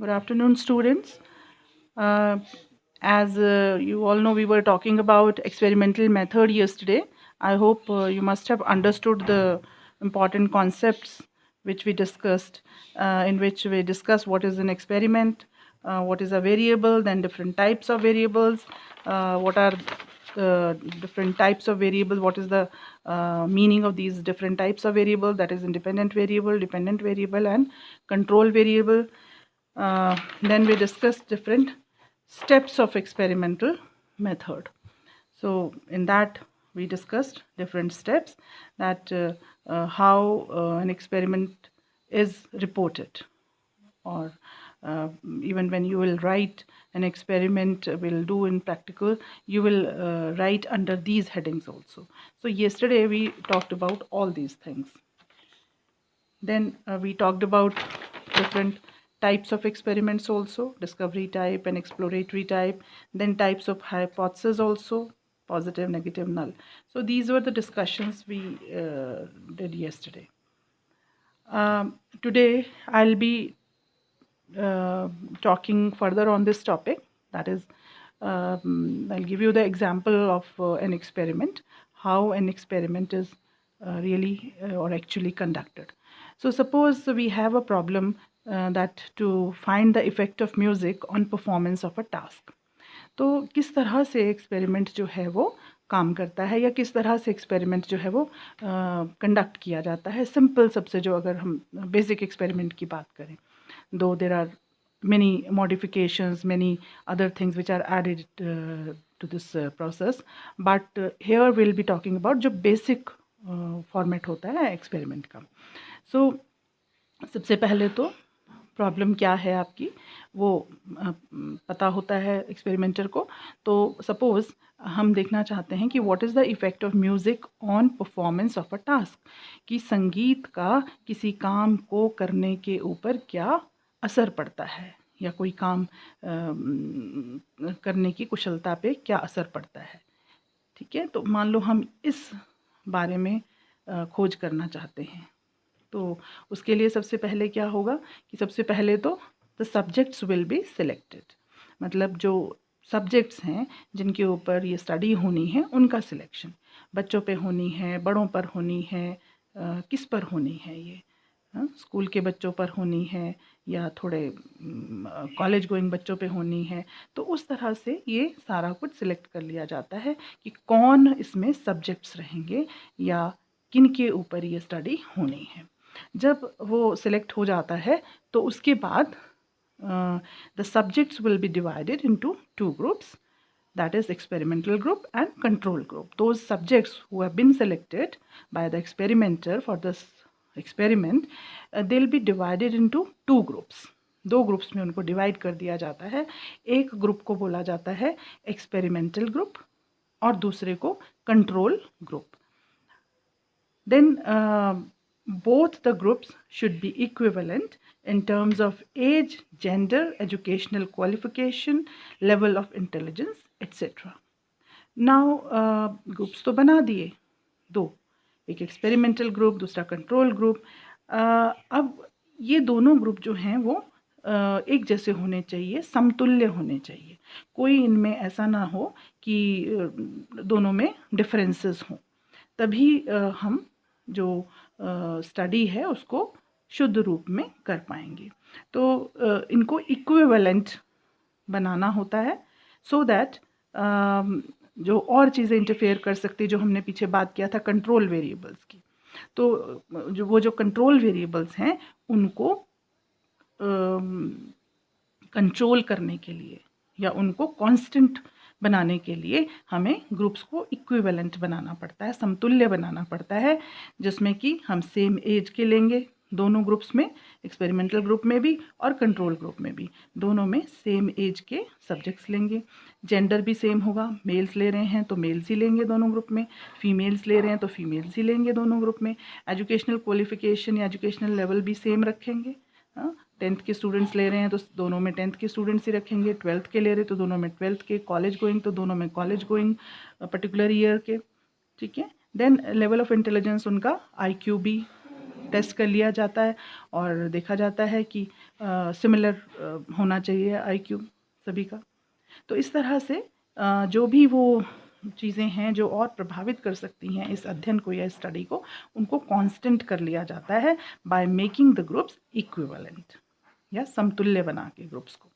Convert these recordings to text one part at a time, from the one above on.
Good afternoon, students. As you all know, we were talking about experimental method yesterday. I hope you must have understood the important concepts which we discussed, in which we discussed what is an experiment, what is a variable, then different types of variables, what are different types of variables, what is the meaning of these different types of variable, that is independent variable, dependent variable, and control variable. Then we discussed different steps of experimental method. So in that we discussed different steps, that how an experiment is reported, or even when you will write an experiment will do in practical, you will write under these headings also. So yesterday we talked about all these things. Then we talked about different types of experiments also, discovery type and exploratory type, then types of hypothesis also, positive, negative, null. So these were the discussions we did yesterday. Today I'll be talking further on this topic, that is, I'll give you the example of an experiment, how an experiment is really or actually conducted. So suppose we have a problem that to find the effect of music on performance of a task. तो किस तरह से experiment जो है वो काम करता है, या किस तरह से एक्सपेरिमेंट जो है वो कंडक्ट किया जाता है, सिंपल सबसे जो अगर हम बेसिक एक्सपेरिमेंट की बात करें, though there are many modifications, many other things which are added to this process, but here we'll be talking about जो basic format होता है एक्सपेरिमेंट का. So सबसे पहले तो प्रॉब्लम क्या है आपकी वो पता होता है एक्सपेरिमेंटर को. तो सपोज हम देखना चाहते हैं कि what is the effect of music on performance of a task, कि संगीत का किसी काम को करने के ऊपर क्या असर पड़ता है, या कोई काम करने की कुशलता पे क्या असर पड़ता है. ठीक है, तो मान लो हम इस बारे में खोज करना चाहते हैं. तो उसके लिए सबसे पहले क्या होगा कि सबसे पहले तो the subjects will be selected, मतलब जो सब्जेक्ट्स हैं जिनके ऊपर ये स्टडी होनी है उनका सिलेक्शन. बच्चों पे होनी है, बड़ों पर होनी है, किस पर होनी है ये, स्कूल के बच्चों पर होनी है, या थोड़े कॉलेज गोइंग बच्चों पे होनी है. तो उस तरह से ये सारा कुछ सिलेक्ट कर लिया जाता है कि कौन इसमें सब्जेक्ट्स रहेंगे या किन के ऊपर ये स्टडी होनी है. जब वो सिलेक्ट हो जाता है तो उसके बाद the subjects will be divided into two groups, that is experimental group and control group. Those subjects who have been selected by the experimenter for this experiment, they'll be divided into two groups. दो groups में उनको divide कर दिया जाता है. एक group को बोला जाता है एक्सपेरिमेंटल ग्रुप और दूसरे को control group. Then both the groups should be equivalent in terms of age, gender, educational qualification, level of intelligence, etc. Now groups तो बना दिए दो, एक एक्सपेरिमेंटल ग्रुप, दूसरा कंट्रोल ग्रुप. अब ये दोनों ग्रुप जो हैं वो एक जैसे होने चाहिए, समतुल्य होने चाहिए. कोई इनमें ऐसा ना हो कि दोनों में डिफरेंसेस हों, तभी हम जो स्टडी है उसको शुद्ध रूप में कर पाएंगे. तो इनको इक्विवेलेंट बनाना होता है, सो दैट जो और चीज़ें इंटरफेयर कर सकती, जो हमने पीछे बात किया था कंट्रोल वेरिएबल्स की, तो जो कंट्रोल वेरिएबल्स हैं उनको कंट्रोल करने के लिए या उनको कांस्टेंट बनाने के लिए हमें ग्रुप्स को इक्विवेलेंट बनाना पड़ता है, समतुल्य बनाना पड़ता है, जिसमें कि हम सेम एज के लेंगे दोनों ग्रुप्स में, एक्सपेरिमेंटल ग्रुप में भी और कंट्रोल ग्रुप में भी, दोनों में सेम एज के सब्जेक्ट्स लेंगे. जेंडर भी सेम होगा, मेल्स ले रहे हैं तो मेल्स ही लेंगे दोनों ग्रुप में, फीमेल्स ले रहे हैं तो फीमेल्स ही लेंगे दोनों ग्रुप में. एजुकेशनल क्वालिफिकेशन या एजुकेशनल लेवल भी सेम रखेंगे. 10th के स्टूडेंट्स ले रहे हैं तो दोनों में 10th के स्टूडेंट्स ही रखेंगे, 12th के ले रहे हैं तो दोनों में 12th के, कॉलेज गोइंग तो दोनों में कॉलेज गोइंग पर्टिकुलर ईयर के. ठीक है. देन लेवल ऑफ इंटेलिजेंस उनका IQ भी टेस्ट कर लिया जाता है और देखा जाता है कि सिमिलर होना चाहिए IQ सभी का। तो इस तरह से जो भी वो चीज़ें हैं जो और प्रभावित कर सकती हैं इस अध्ययन को या स्टडी को, उनको कांस्टेंट कर लिया जाता है by making the groups equivalent, या समतुल्य बना के ग्रुप्स को।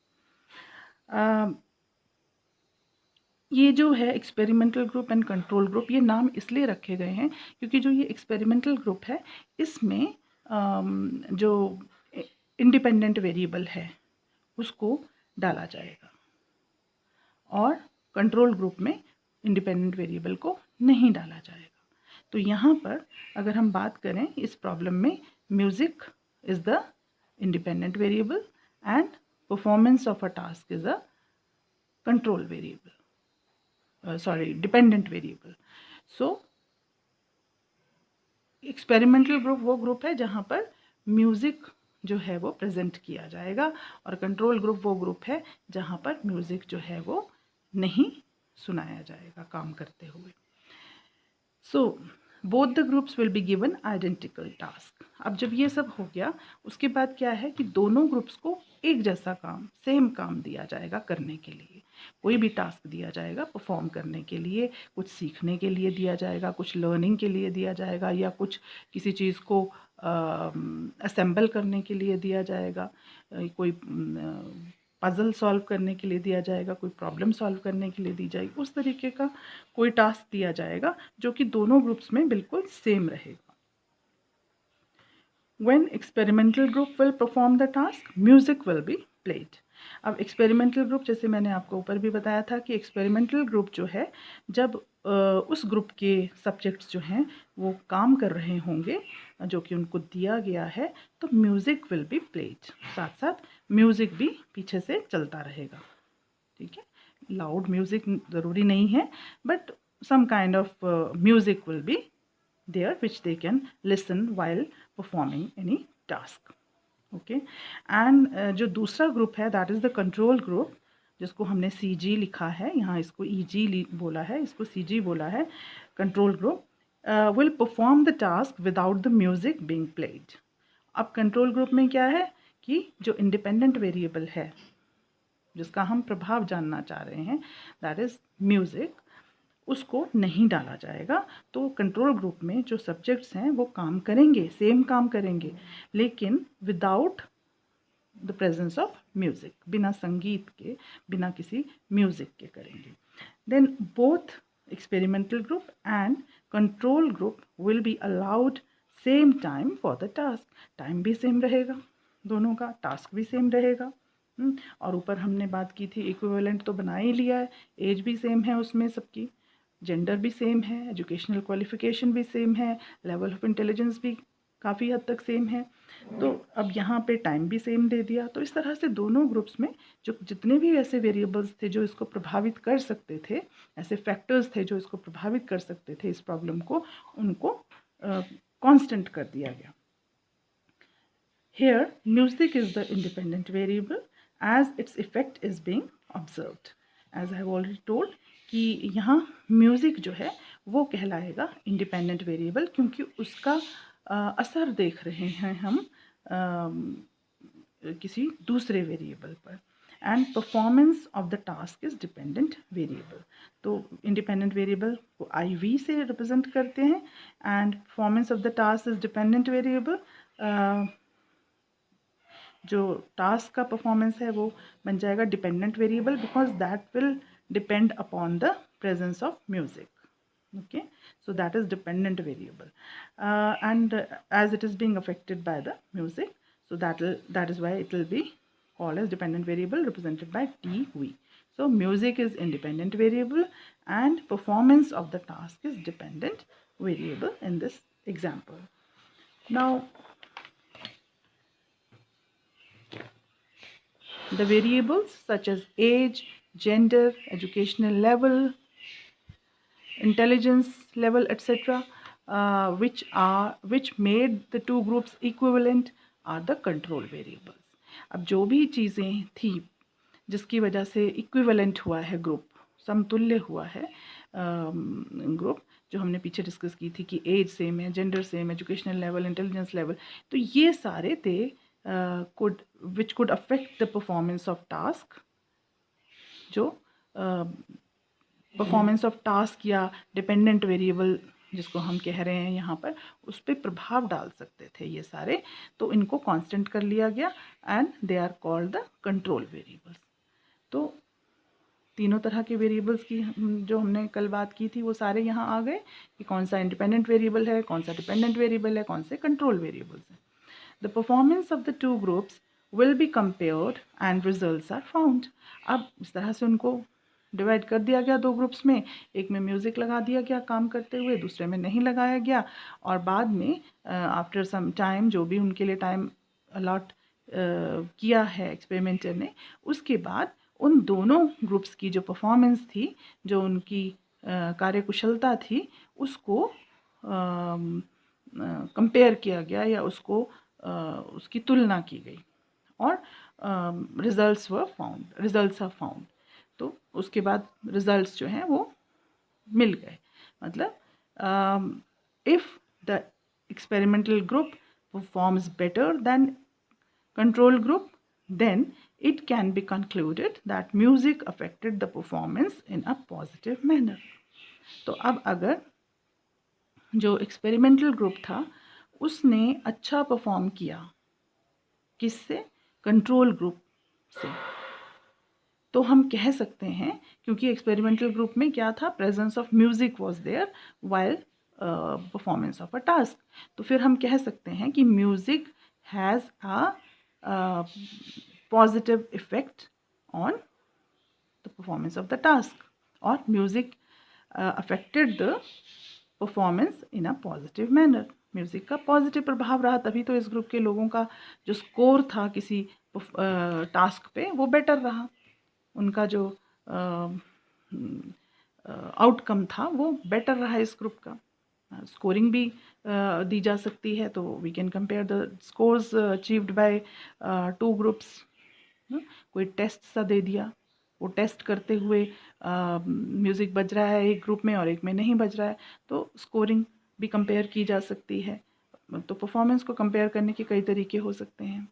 ये जो है experimental group and control group, ये नाम इसलिए रखे गए हैं क्योंकि जो ये एक्सपेरिमेंटल ग्रुप है इसमें जो इंडिपेंडेंट वेरिएबल है उसको डाला जाएगा और कंट्रोल ग्रुप में इंडिपेंडेंट वेरिएबल को नहीं डाला जाएगा। तो यहाँ पर अगर हम बात करें इस प्रॉब्लम में, music is the independent variable and performance of a task is a control variable, dependent variable. So experimental group वो ग्रुप है जहाँ पर म्यूज़िक जो है वो प्रेजेंट किया जाएगा और कंट्रोल ग्रुप वो ग्रुप है जहाँ पर म्यूज़िक जो है वो नहीं सुनाया जाएगा काम करते हुए। So both the groups will be given identical task. अब जब ये सब हो गया उसके बाद क्या है कि दोनों ग्रुप्स को एक जैसा काम, सेम काम दिया जाएगा करने के लिए। कोई भी टास्क दिया जाएगा परफॉर्म करने के लिए, कुछ सीखने के लिए दिया जाएगा, कुछ लर्निंग के लिए दिया जाएगा, या कुछ किसी चीज़ को असेंबल करने के लिए दिया जाएगा, कोई पज़ल सॉल्व करने के लिए दिया जाएगा, कोई प्रॉब्लम सॉल्व करने के लिए दी जाएगी। उस तरीके का कोई टास्क दिया जाएगा जो कि दोनों ग्रुप्स में बिल्कुल सेम रहेगा। When experimental group will perform the task, music will be played. अब एक्सपेरिमेंटल ग्रुप, जैसे मैंने आपको ऊपर भी बताया था कि एक्सपेरिमेंटल ग्रुप जो है, जब उस ग्रुप के सब्जेक्ट्स जो हैं वो काम कर रहे होंगे जो कि उनको दिया गया है, तो म्यूज़िक विल बी प्लेड, साथ साथ म्यूज़िक भी पीछे से चलता रहेगा। ठीक है, लाउड म्यूज़िक ज़रूरी नहीं है, but some kind of music will be there which they can listen while performing any task. Okay, and जो दूसरा ग्रुप है that is the control group, जिसको हमने CG लिखा है, यहाँ इसको EG बोला है, इसको CG बोला है। Control group will perform the task without the music being played. अब कंट्रोल ग्रुप में क्या है कि जो इंडिपेंडेंट वेरिएबल है जिसका हम प्रभाव जानना चाह रहे हैं, that is म्यूज़िक, उसको नहीं डाला जाएगा। तो कंट्रोल ग्रुप में जो सब्जेक्ट्स हैं वो काम करेंगे, सेम काम करेंगे, लेकिन without the presence of music, बिना संगीत के, बिना किसी म्यूज़िक के करेंगे। Then both experimental group and control group will be allowed same time for the task. Time भी सेम रहेगा दोनों का, टास्क भी सेम रहेगा। और ऊपर हमने बात की थी इक्विवेलेंट तो बना ही लिया है, एज भी सेम है उसमें सबकी, जेंडर भी सेम है, एजुकेशनल क्वालिफिकेशन भी सेम है, लेवल ऑफ इंटेलिजेंस भी काफ़ी हद तक सेम है। तो अब यहाँ पे टाइम भी सेम दे दिया। तो इस तरह से दोनों ग्रुप्स में जो जितने भी ऐसे वेरिएबल्स थे जो इसको प्रभावित कर सकते थे, ऐसे फैक्टर्स थे जो इसको प्रभावित कर सकते थे इस प्रॉब्लम को, उनको कांस्टेंट कर दिया गया। Here music is the independent variable as its effect is being observed. As I have already told कि यहाँ म्यूज़िक जो है वो कहलाएगा इंडिपेंडेंट वेरिएबल, क्योंकि उसका असर देख रहे हैं हम किसी दूसरे वेरिएबल पर। And performance of the task is dependent variable. तो इंडिपेंडेंट वेरिएबल को IV से रिप्रेजेंट करते हैं and performance of the task is dependent variable. जो टास्क का परफॉर्मेंस है वो बन जाएगा dependent variable because that will depend upon the presence of music. Okay, so that is dependent variable, and as it is being affected by the music, so that is why it will be called as dependent variable represented by TV. So music is independent variable and performance of the task is dependent variable in this example. Now the variables such as age, gender, educational level, intelligence level, etc., which made the two groups equivalent are the control variables. अब जो भी चीज़ें थी जिसकी वजह से equivalent हुआ है ग्रुप, समतुल्य हुआ है ग्रुप, जो हमने पीछे डिस्कस की थी कि एज सेम है, gender same, educational level, intelligence level, तो ये सारे दे could which could affect the performance of task, जो परफॉर्मेंस ऑफ टास्क या डिपेंडेंट वेरिएबल जिसको हम कह रहे हैं यहाँ पर, उस पर प्रभाव डाल सकते थे ये सारे, तो इनको कांस्टेंट कर लिया गया and they are called the control variables. तो तीनों तरह के वेरिएबल्स की जो हमने कल बात की थी वो सारे यहाँ आ गए कि कौन सा इंडिपेंडेंट वेरिएबल है, कौन सा डिपेंडेंट वेरिएबल है, कौन से कंट्रोल वेरिएबल्स हैं। The performance of the two groups will be compared and results are found. अब इस तरह से उनको डिवाइड कर दिया गया दो ग्रुप्स में, एक में म्यूज़िक लगा दिया गया काम करते हुए, दूसरे में नहीं लगाया गया, और बाद में आफ्टर सम टाइम जो भी उनके लिए टाइम अलॉट किया है एक्सपेरिमेंटर ने, उसके बाद उन दोनों ग्रुप्स की जो परफॉर्मेंस थी, जो उनकी कार्यकुशलता थी, उसको कंपेयर किया गया या उसको उसकी तुलना की गई और रिजल्ट्स आर फाउंड। तो उसके बाद रिजल्ट्स जो हैं वो मिल गए। मतलब if the experimental group performs better than control group, then it can be concluded that music affected the performance in a positive manner. तो अब अगर जो एक्सपेरिमेंटल ग्रुप था उसने अच्छा परफॉर्म किया, किससे? कंट्रोल ग्रुप से, तो हम कह सकते हैं, क्योंकि एक्सपेरिमेंटल ग्रुप में क्या था, presence of music was there while performance of a task, तो फिर हम कह सकते हैं कि music has a positive effect on the performance of the task, or music affected the performance in a positive manner. Music का positive प्रभाव रहा, तभी तो इस ग्रुप के लोगों का जो स्कोर था किसी टास्क पे वो बेटर रहा, उनका जो आउटकम था वो बेटर रहा इस ग्रुप का। स्कोरिंग भी दी जा सकती है, तो we can compare the scores achieved by two groups. कोई टेस्ट सा दे दिया, वो टेस्ट करते हुए म्यूज़िक बज रहा है एक ग्रुप में और एक में नहीं बज रहा है, तो स्कोरिंग भी कंपेयर की जा सकती है। तो परफॉर्मेंस को कंपेयर करने के कई तरीके हो सकते हैं।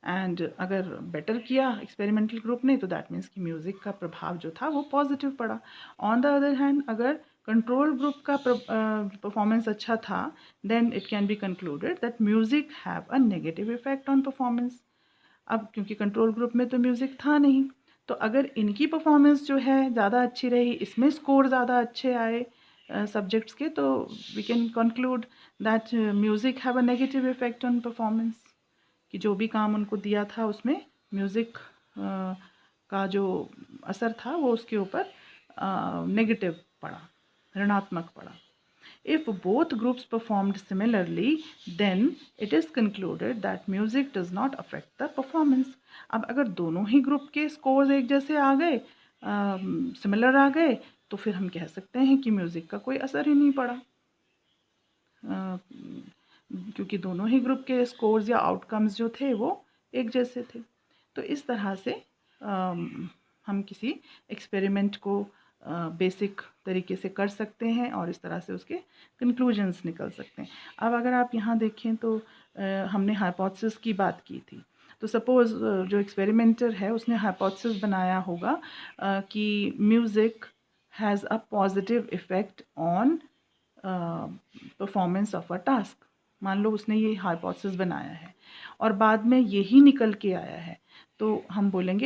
एंड अगर बेटर किया एक्सपेरिमेंटल ग्रुप ने, तो दैट मीन्स कि म्यूज़िक का प्रभाव जो था वो पॉजिटिव पड़ा। ऑन द अदर हैंड अगर कंट्रोल ग्रुप का परफॉर्मेंस अच्छा था, then it can be concluded that music have a negative effect on performance. अब क्योंकि कंट्रोल ग्रुप में तो म्यूज़िक था नहीं, तो अगर इनकी परफॉर्मेंस जो है ज़्यादा अच्छी रही, इसमें स्कोर ज़्यादा अच्छे आए सब्जेक्ट्स के, तो we can conclude that music have a negative effect on performance, कि जो भी काम उनको दिया था उसमें म्यूज़िक का जो असर था वो उसके ऊपर नेगेटिव पड़ा, ऋणात्मक पड़ा। If both groups performed similarly, then it is concluded that music does not affect the performance. अब अगर दोनों ही ग्रुप के स्कोर्स एक जैसे आ गए, सिमिलर आ गए, तो फिर हम कह सकते हैं कि म्यूज़िक का कोई असर ही नहीं पड़ा, क्योंकि दोनों ही ग्रुप के स्कोर्स या आउटकम्स जो थे वो एक जैसे थे। तो इस तरह से हम किसी एक्सपेरिमेंट को बेसिक तरीके से कर सकते हैं और इस तरह से उसके कंक्लूजन्स निकल सकते हैं। अब अगर आप यहाँ देखें तो हमने हाइपोथेसिस की बात की थी, तो सपोज़ जो एक्सपेरिमेंटर है उसने हाइपोथेसिस बनाया होगा कि music has a positive effect on performance of a task. मान लो उसने ये हाइपोथेसिस बनाया है और बाद में यही निकल के आया है, तो हम बोलेंगे